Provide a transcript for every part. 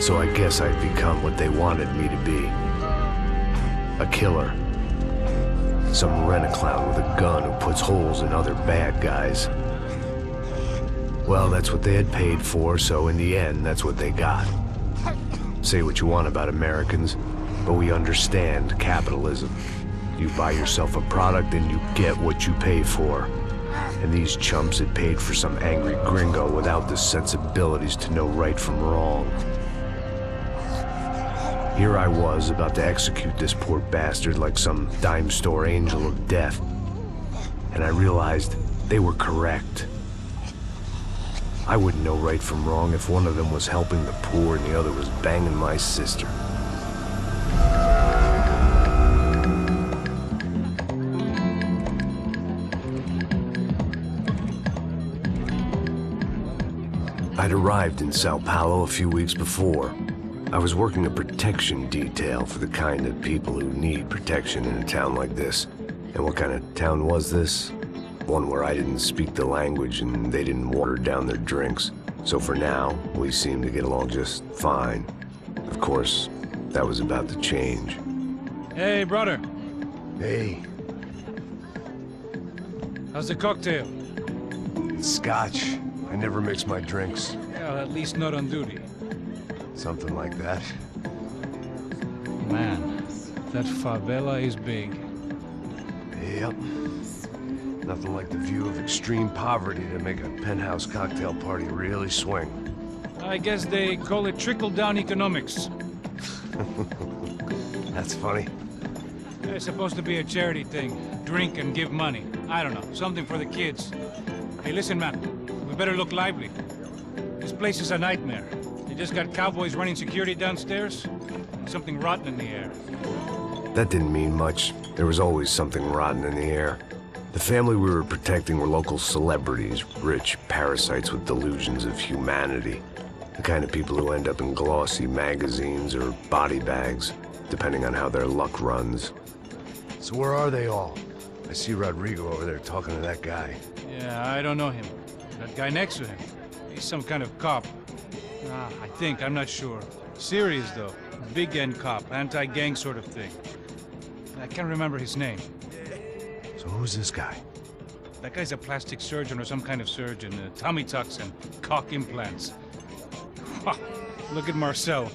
So I guess I'd become what they wanted me to be. A killer. Some rent-a-clown with a gun who puts holes in other bad guys. Well, that's what they had paid for, so in the end, that's what they got. Say what you want about Americans, but we understand capitalism. You buy yourself a product and you get what you pay for. And these chumps had paid for some angry gringo without the sensibilities to know right from wrong. Here I was, about to execute this poor bastard like some dime store angel of death. And I realized they were correct. I wouldn't know right from wrong if one of them was helping the poor and the other was banging my sister. I'd arrived in Sao Paulo a few weeks before. I was working a protection detail for the kind of people who need protection in a town like this. And what kind of town was this? One where I didn't speak the language and they didn't water down their drinks. So for now, we seemed to get along just fine. Of course, that was about to change. Hey, brother. Hey. How's the cocktail? It's scotch. I never mix my drinks. Well, at least not on duty. Something like that. Man, that favela is big. Yep. Nothing like the view of extreme poverty to make a penthouse cocktail party really swing. I guess they call it trickle-down economics. That's funny. It's supposed to be a charity thing. Drink and give money. I don't know, something for the kids. Hey, listen, man. We better look lively. This place is a nightmare. They just got cowboys running security downstairs, and something rotten in the air. That didn't mean much. There was always something rotten in the air. The family we were protecting were local celebrities, rich parasites with delusions of humanity. The kind of people who end up in glossy magazines or body bags, depending on how their luck runs. So where are they all? I see Rodrigo over there talking to that guy. Yeah, I don't know him. That guy next to him, he's some kind of cop. I think, I'm not sure. Serious, though. Big N cop, anti-gang sort of thing. I can't remember his name. So who's this guy? That guy's a plastic surgeon or some kind of surgeon. Tummy tucks and cock implants. Look at Marcel.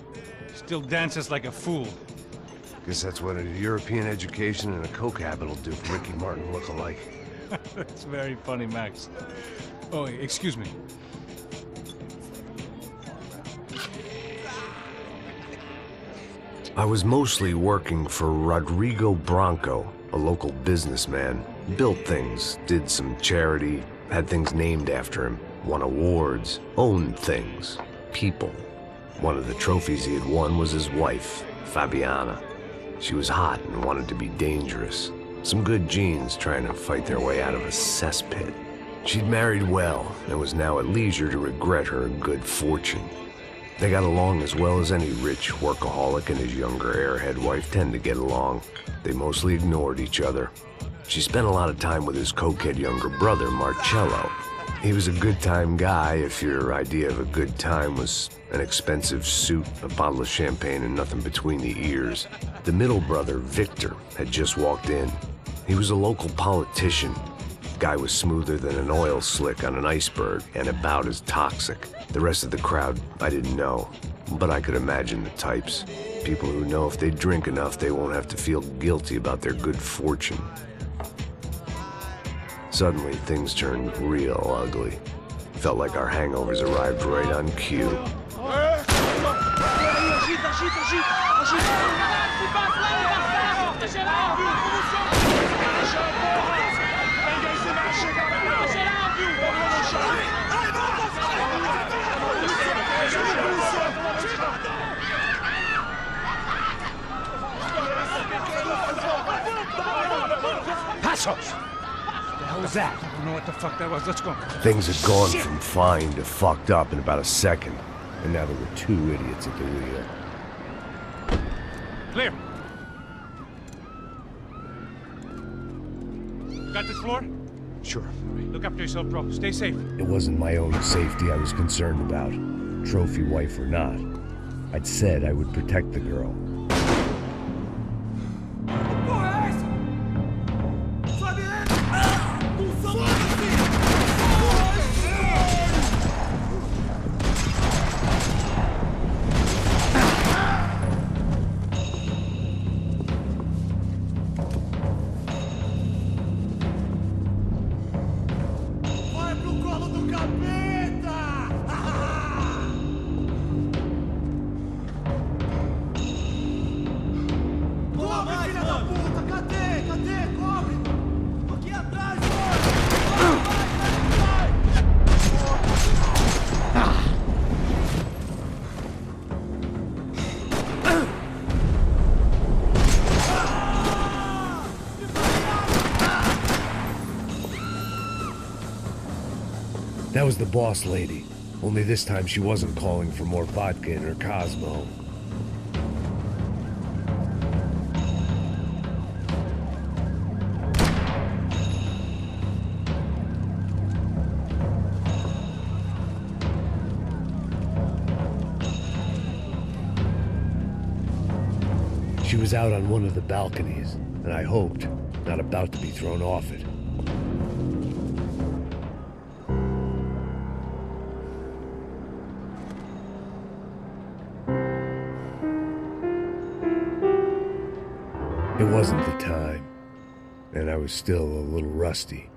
Still dances like a fool. Guess that's what a European education and a coke habit will do for Ricky Martin look-alike. That's very funny, Max. Oh, excuse me. I was mostly working for Rodrigo Branco, a local businessman. Built things, did some charity, had things named after him, won awards, owned things, people. One of the trophies he had won was his wife, Fabiana. She was hot and wanted to be dangerous. Some good genes trying to fight their way out of a cesspit. She'd married well and was now at leisure to regret her good fortune. They got along as well as any rich workaholic and his younger airhead wife tend to get along. They mostly ignored each other. She spent a lot of time with his cokehead younger brother, Marcello. He was a good-time guy if your idea of a good time was an expensive suit, a bottle of champagne, and nothing between the ears. The middle brother, Victor, had just walked in. He was a local politician. Guy was smoother than an oil slick on an iceberg and about as toxic. The rest of the crowd, I didn't know, but I could imagine the types. People who know if they drink enough, they won't have to feel guilty about their good fortune. Suddenly, things turned real ugly. Felt like our hangovers arrived right on cue. Passos! What was that? I don't know what the fuck that was. Let's go. Things had gone from fine to fucked up in about a second, and now there were two idiots at the wheel. Clear. Got this floor? Sure. Look after yourself, bro. Stay safe. It wasn't my own safety I was concerned about, trophy wife or not. I'd said I would protect the girl. That was the boss lady. Only this time she wasn't calling for more vodka in her Cosmo. She was out on one of the balconies, and I hoped not about to be thrown off it. It wasn't the time, and I was still a little rusty.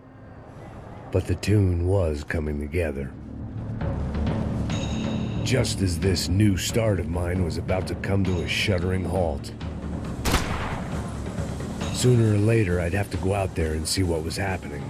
But the tune was coming together. Just as this new start of mine was about to come to a shuddering halt. Sooner or later, I'd have to go out there and see what was happening.